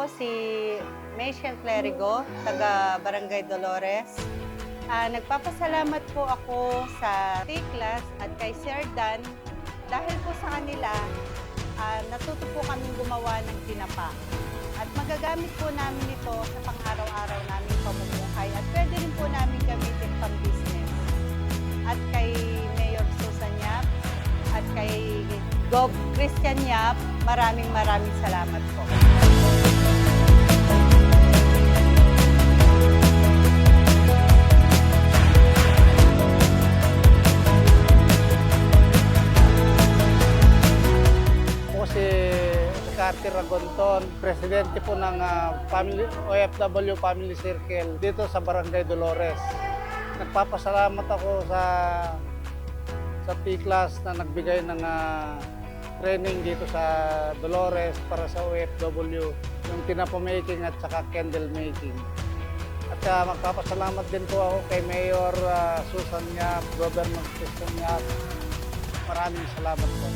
po si Maysian Clerigo, taga Barangay Dolores. Nagpapasalamat po ako sa T-Class at kay Sir Dan dahil po sa kanila, natuto po kaming gumawa ng tinapa. At magagamit po namin ito sa pang-araw-araw namin pamumuhay at pwede rin po namin gamitin pang-business. At kay Mayor Susan Yap at kay Gov. Christian Yap, maraming salamat po. Ako si Carter Ragonton, presidente po ng OFW Family Circle dito sa Barangay Dolores. Nagpapasalamat ako sa T-Class na nagbigay ng training dito sa Dolores para sa OFW, yung tinapa making at saka candle making. At magpapasalamat din po ako kay Mayor Susan Yap, Governor Christian Yap. Maraming salamat po.